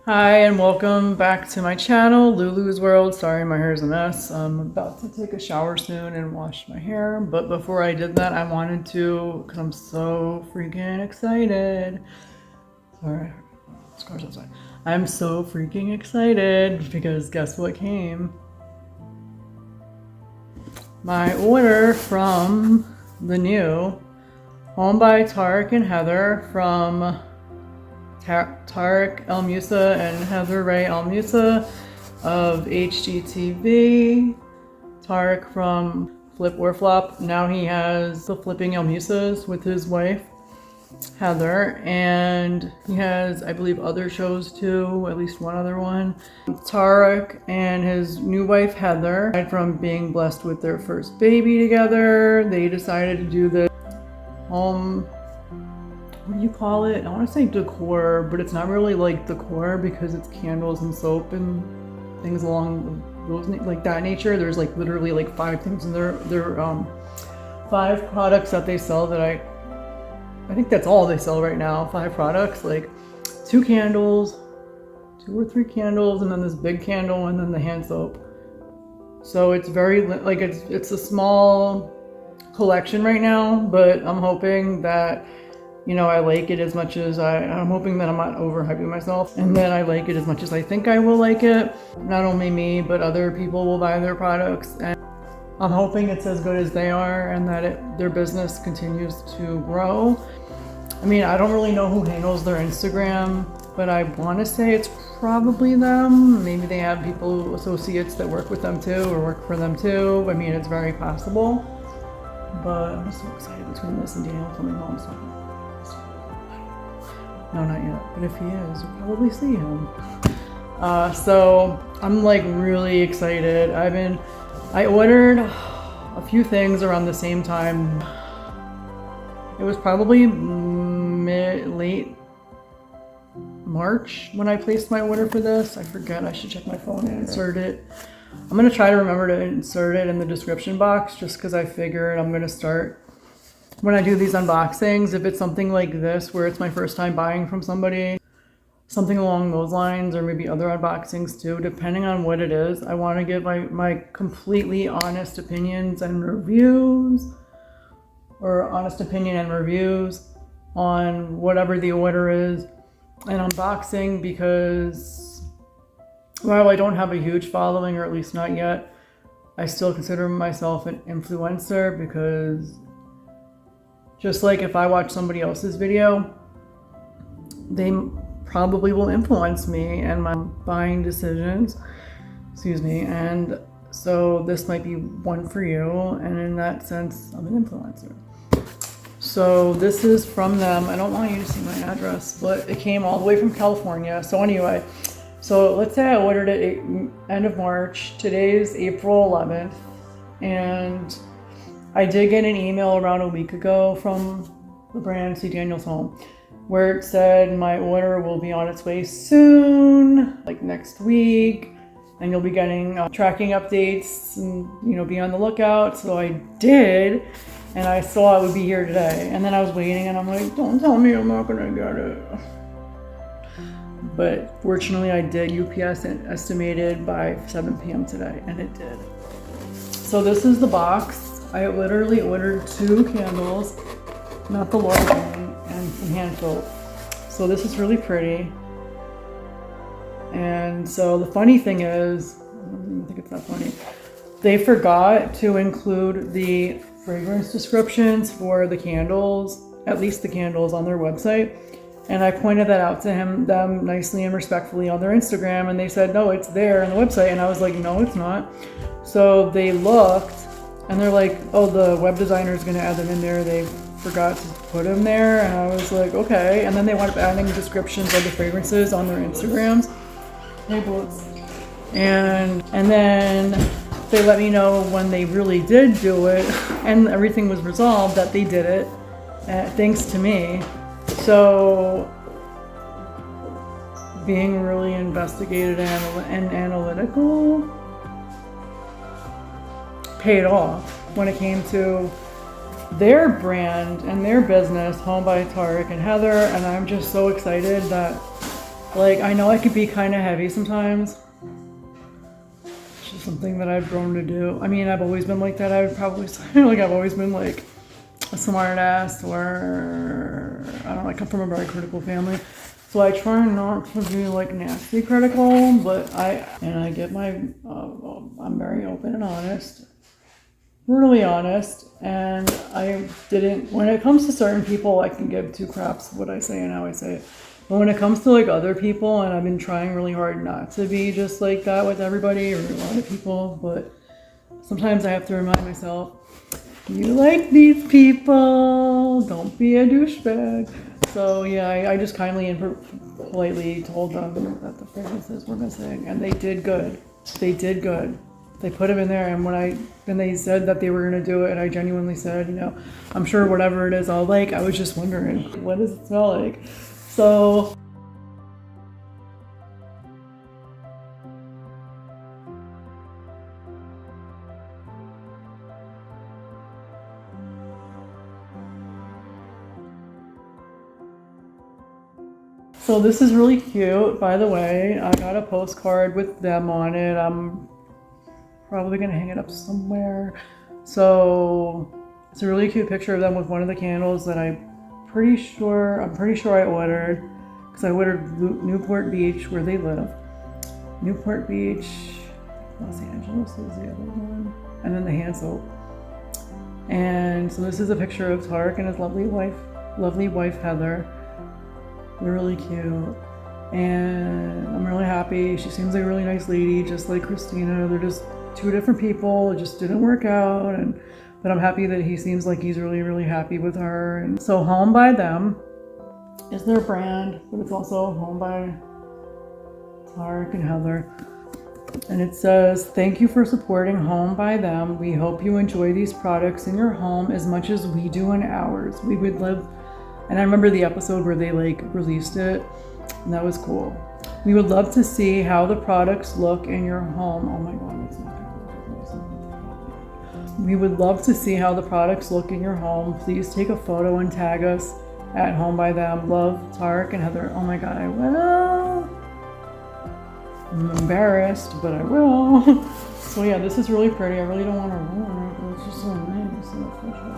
Hi and welcome back to my channel, Lulu's World. Sorry, my hair is a mess. I'm about to take a shower soon and wash my hair. But before I did that, I wanted to, because I'm so freaking excited. Sorry, this car's outside. I'm so freaking excited because guess what came? My order from the new Home by Tarek and Heather from Tarek El Moussa and Heather Ray El Moussa of HGTV. Tarek from Flip or Flop. Now he has the Flipping El Moussas with his wife, Heather, and he has, I believe, other shows too, at least one other one. Tarek and his new wife, Heather, aside from being blessed with their first baby together, they decided to do the home, what do you call it? I want to say decor, but it's not really like decor because it's candles and soap and things along those like that nature. There's like literally like 5 things in their 5 products that they sell that I think that's all they sell right now. 5 products, like 2 candles, 2 or 3 candles, and then this big candle, and then the hand soap. So it's very like it's a small collection right now, but I'm hoping that, you know, I like it as much as I'm hoping that I'm not overhyping myself and that I like it as much as I think I will like it. Not only me, but other people will buy their products, and I'm hoping it's as good as they are and that their business continues to grow. I mean, I don't really know who handles their Instagram, but I want to say it's probably them. Maybe they have people, associates that work with them too or work for them too. I mean, it's very possible. But I'm so excited between this and Daniel coming home. So. No, not yet. But if he is, you'll probably see him. So I'm like really excited. I ordered a few things around the same time. It was probably late March when I placed my order for this. I forget, I should check my phone and insert it. I'm gonna try to remember to insert it in the description box just because I figured I'm gonna start, when I do these unboxings, if it's something like this where it's my first time buying from somebody, something along those lines, or maybe other unboxings too, depending on what it is, I want to give my completely honest opinions and reviews, or honest opinion and reviews on whatever the order is and unboxing, because while I don't have a huge following, or at least not yet, I still consider myself an influencer, because just like if I watch somebody else's video, they probably will influence me and my buying decisions, excuse me, and so this might be one for you, and in that sense, I'm an influencer. So this is from them. I don't want you to see my address, but it came all the way from California. So anyway, so let's say I ordered it end of March. Today's April 11th, and I did get an email around a week ago from the brand C. Daniel's Home, where it said my order will be on its way soon, like next week, and you'll be getting tracking updates and, you know, be on the lookout. So I did, and I saw it would be here today. And then I was waiting, and I'm like, don't tell me I'm not gonna get it. But fortunately I did. UPS estimated by 7 p.m. today, and it did. So this is the box. I literally ordered 2 candles, not the large one, and some hand soap. So this is really pretty. And so the funny thing is, I don't even think it's that funny, they forgot to include the fragrance descriptions for the candles, at least the candles, on their website. And I pointed that out to them nicely and respectfully on their Instagram, and they said, no, it's there on the website. And I was like, no, it's not. So they looked, and they're like, oh, the web designer is going to add them in there. They forgot to put them there. And I was like, okay. And then they wound up adding descriptions of the fragrances on their Instagrams. And then they let me know when they really did do it, and everything was resolved, that they did it, thanks to me. So being really investigated and analytical paid off when it came to their brand and their business, Home by Tarek and Heather, and I'm just so excited that Like, I know I could be kind of heavy sometimes. It's just something that I've grown to do. I mean, I've always been like that. I would probably say, like, I've always been like a smart ass, or I don't know, I come from a very critical family. So I try not to be like nasty critical, but I get my, I'm very open and honest. Really honest, and I didn't, when it comes to certain people, I can give two craps what I say and how I say it. But when it comes to like other people, and I've been trying really hard not to be just like that with everybody or a lot of people, but sometimes I have to remind myself, you like these people, don't be a douchebag. So yeah, I just kindly and politely told them that the fragrances were missing, and they did good. They did good. They put them in there, and when they said that they were gonna do it, and I genuinely said, you know, I'm sure whatever it is I'll like. I was just wondering, what does it smell like? So this is really cute, by the way. I got a postcard with them on it. I'm probably gonna hang it up somewhere. So it's a really cute picture of them with one of the candles that I'm pretty sure I ordered, because I ordered Newport Beach, where they live. Newport Beach, Los Angeles is the other one, and then the hand soap. And so this is a picture of Tarek and his lovely wife Heather. They're really cute, and I'm really happy. She seems like a really nice lady, just like Christina. They're just two different people. It just didn't work out, but I'm happy that he seems like he's really, really happy with her. And so Home by Them is their brand, but it's also Home by Tarek and Heather. And it says, thank you for supporting Home by Them. We hope you enjoy these products in your home as much as we do in ours. We would love, and I remember the episode where they like released it, and that was cool. We would love to see how the products look in your home. Oh my God, that's not good. We would love to see how the products look in your home. Please take a photo and tag us at Home by Them. Love, Tarek and Heather. Oh my God, I will. I'm embarrassed, but I will. So yeah, this is really pretty. I really don't want to ruin it, but it's just so nice and official.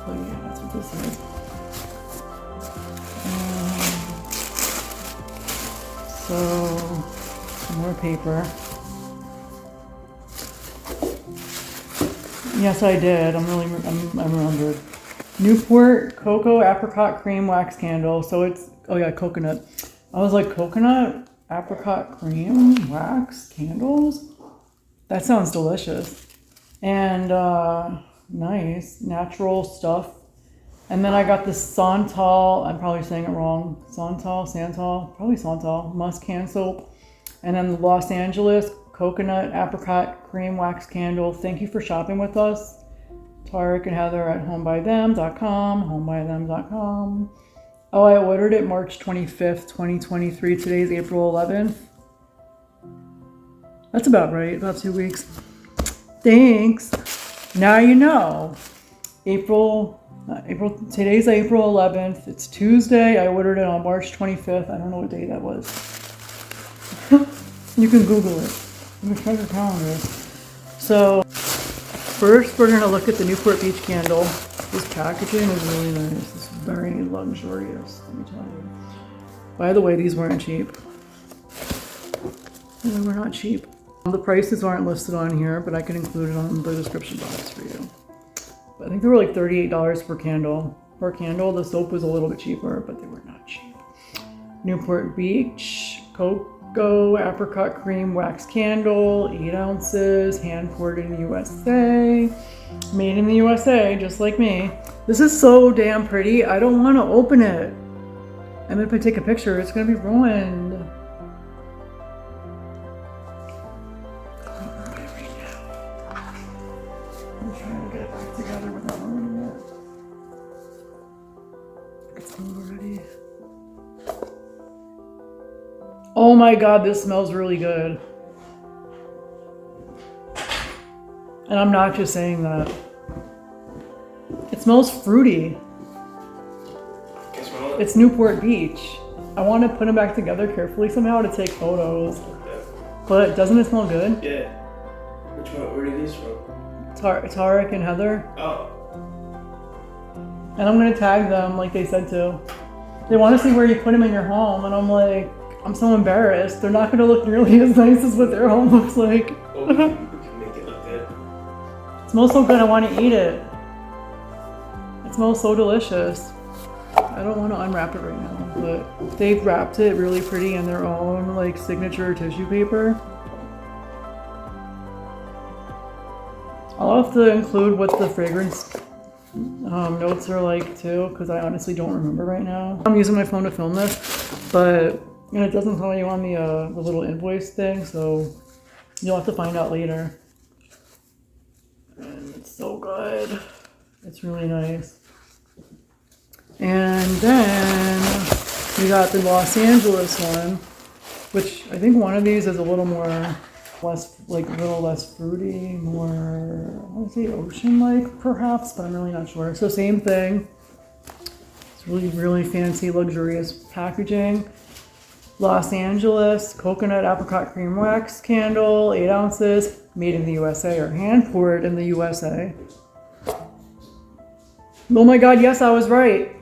So yeah, that's what this is. So some more paper. Yes, I did. I remembered. Newport Cocoa Apricot Cream Wax Candle. So it's, oh yeah, coconut. I was like, coconut apricot cream wax candles? That sounds delicious. And nice, natural stuff. And then I got the Santal, I'm probably saying it wrong, Santal, musk hand soap. And then the Los Angeles Coconut Apricot Cream Wax Candle. Thank you for shopping with us. Tarek and Heather at homebythem.com. Oh, I ordered it March 25th, 2023. Today's April 11th. That's about right, about 2 weeks. Thanks. Now you know. Today's April 11th. It's Tuesday. I ordered it on March 25th. I don't know what day that was. You can Google it. You can check your calendar. So, first we're going to look at the Newport Beach candle. This packaging is really nice. It's very luxurious, let me tell you. By the way, these weren't cheap. They were not cheap. The prices aren't listed on here, but I can include it on the description box for you. I think they were like $38 per candle. The soap was a little bit cheaper, but they were not cheap. Newport Beach Cocoa Apricot Cream Wax Candle, 8 ounces, hand poured in the USA. Made in the USA, just like me. This is so damn pretty. I don't want to open it. And if I take a picture, it's going to be ruined. I'm trying to get it back together without ruining it. It's already. Oh my God, this smells really good. And I'm not just saying that. It smells fruity. It's Newport Beach. I want to put them back together carefully somehow to take photos. Okay. But doesn't it smell good? Yeah. Which one? Where are these from? Tarek and Heather. Oh. And I'm gonna tag them like they said to. They want to see where you put them in your home, and I'm like, I'm so embarrassed. They're not gonna look nearly as nice as what their home looks like. Well, we can make it look good. It smells so good, I want to eat it. It smells so delicious. I don't want to unwrap it right now, but they've wrapped it really pretty in their own like signature tissue paper. I'll have to include what the fragrance notes are like too, because I honestly don't remember right now. I'm using my phone to film this, but it doesn't tell you on the little invoice thing, so you'll have to find out later. And it's so good. It's really nice. And then we got the Los Angeles one, which I think one of these is a little more less fruity, more, I would say ocean-like perhaps, but I'm really not sure. So same thing. It's really fancy, luxurious packaging. Los Angeles coconut apricot cream wax candle, 8 ounces, made in the USA or hand poured in the USA. Oh my God, yes, I was right.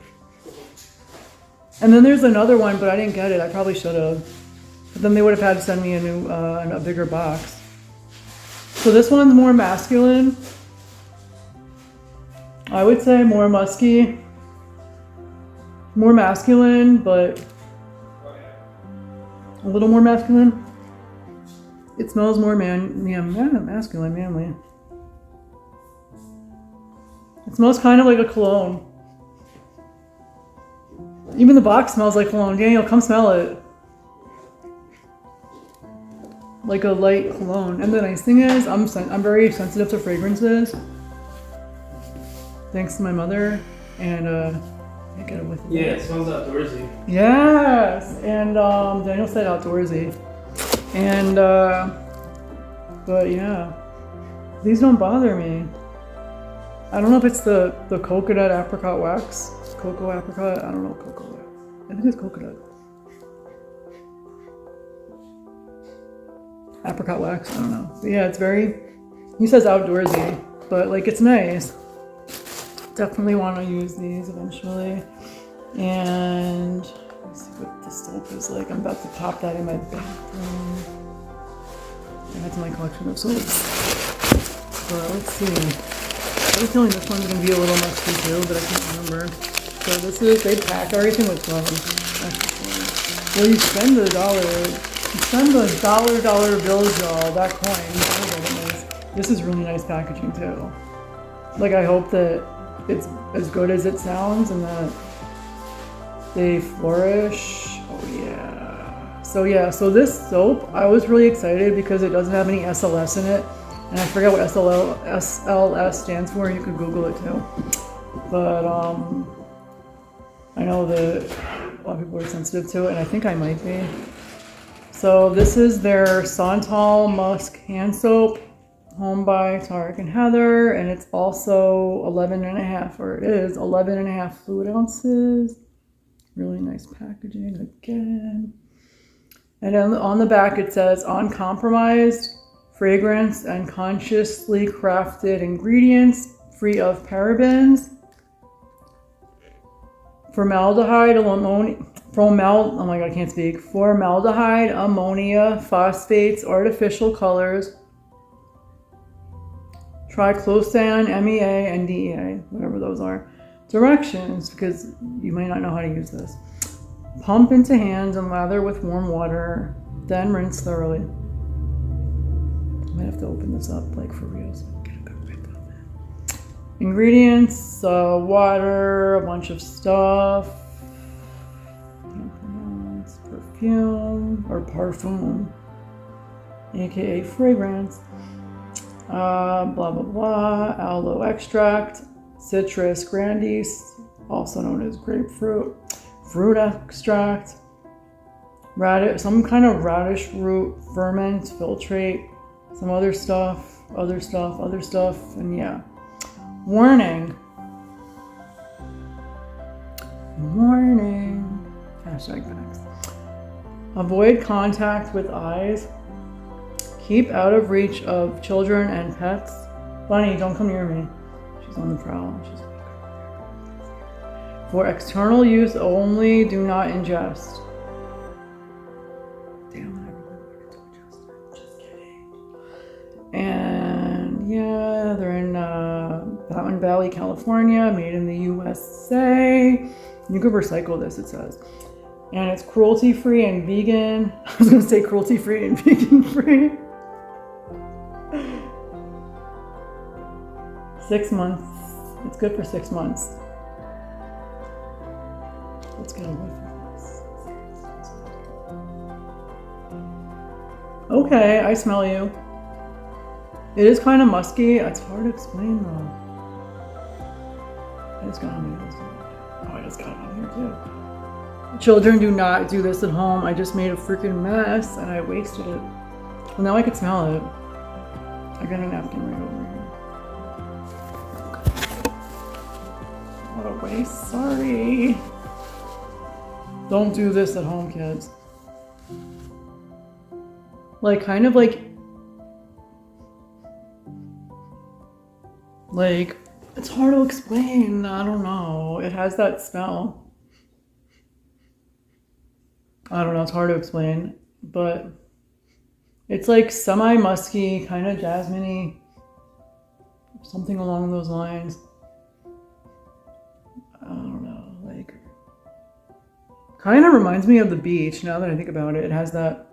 And then there's another one, but I didn't get it. I probably should have. But then they would have had to send me a new, a bigger box. So this one's more masculine. I would say more musky. More masculine, but a little more masculine. It smells more masculine, manly. It smells kind of like a cologne. Even the box smells like cologne. Daniel, come smell it. Like a light cologne. And the nice thing is, I'm very sensitive to fragrances. Thanks to my mother. And I get it with you. Yeah, it smells outdoorsy. Yes, and Daniel said outdoorsy. And but yeah, these don't bother me. I don't know if it's the coconut apricot wax, cocoa apricot. I don't know cocoa wax. I think it's coconut. Apricot wax, I don't know. But yeah, it's very, he says outdoorsy, but like it's nice. Definitely want to use these eventually. And let's see what the soap is like. I'm about to pop that in my bathroom. That's my collection of soaps. But let's see. I have a feeling this one's going to be a little musky too, but I can't remember. So this is, they pack everything with love. Well, you spend the dollar bills, y'all, that coin. This is really nice packaging too. Like, I hope that it's as good as it sounds and that they flourish. Oh yeah. So yeah, so this soap, I was really excited because it doesn't have any SLS in it. And I forget what SLS stands for. You could Google it too. But I know that a lot of people are sensitive to it, and I think I might be. So this is their Santal Musk hand soap, home by Tarek and Heather, and it's also 11.5, or it is 11.5 fluid ounces. Really nice packaging again. And then on the back it says uncompromised fragrance and consciously crafted ingredients free of parabens, formaldehyde, oh my god, I can't speak. Formaldehyde, ammonia, phosphates, artificial colors, triclosan, MEA, and DEA, whatever those are. Directions, because you may not know how to use this. Pump into hands and lather with warm water, then rinse thoroughly. I might have to open this up like for real so I can get a good rip of it. Ingredients, water, a bunch of stuff. Perfume or parfum, aka fragrance. Blah blah blah. Aloe extract, citrus grandis, also known as grapefruit, fruit extract, radish, some kind of radish root ferment, filtrate, some other stuff, and yeah. Warning. Hashtag facts. Avoid contact with eyes. Keep out of reach of children and pets. Bunny, don't come near me. She's on the prowl. She's for external use only, do not ingest. Damn, I really wanted to ingest it. Just kidding. And yeah, they're in Mountain Valley, California, made in the USA. You could recycle this, it says. And it's cruelty-free and vegan. I was gonna say cruelty-free and vegan-free. 6 months. It's good for 6 months. Let's get away from this. Okay, I smell you. It is kind of musky. It's hard to explain though. I just got on my nose. Oh, I just got it on here too. Children do not do this at home. I just made a freaking mess and I wasted it. Well, now I can smell it. I got a napkin right over here. What a waste. Sorry. Don't do this at home, kids. Like, kind of like, it's hard to explain. I don't know. It has that smell. I don't know. It's hard to explain, but it's like semi-musky, kind of jasmine-y, something along those lines. I don't know. Like, kind of reminds me of the beach. Now that I think about it, it has that.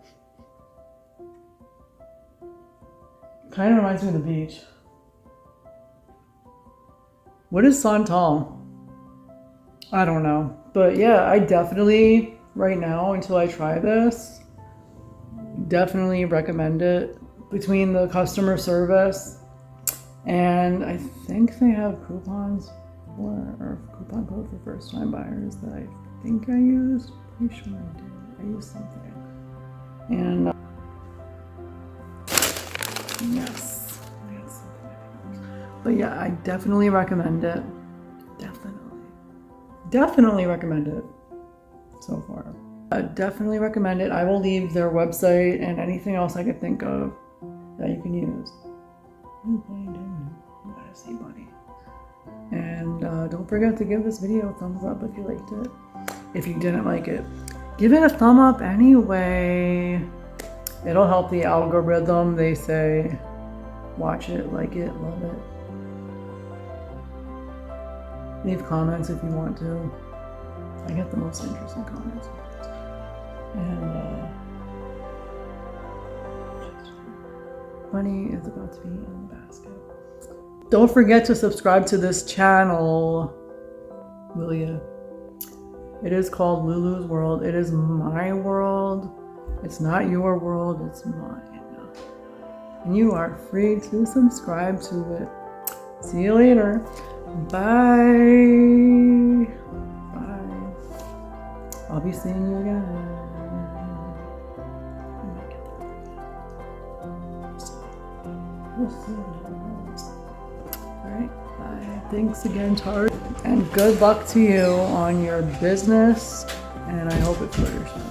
Kind of reminds me of the beach. What is Santal? I don't know. But yeah, I definitely, right now, until I try this, definitely recommend it. Between the customer service and I think they have coupons or coupon code for first time buyers that I think I used. Pretty sure I did. I used something. And yes, I got something. But yeah, I definitely recommend it. Definitely recommend it so far. I definitely recommend it. I will leave their website and anything else I could think of that you can use. What are you doing? You gotta see Bunny. And don't forget to give this video a thumbs up if you liked it. If you didn't like it, give it a thumb up anyway. It'll help the algorithm, they say. Watch it, like it, love it. Leave comments if you want to. I get the most interesting comments. And Bunny is about to be in the basket. Don't forget to subscribe to this channel, will ya? It is called Lulu's World. It is my world. It's not your world, it's mine. And you are free to subscribe to it. See you later. Bye. Bye. I'll be seeing you again. Alright, bye. Thanks again, Tarek. And good luck to you on your business. And I hope it flourishing.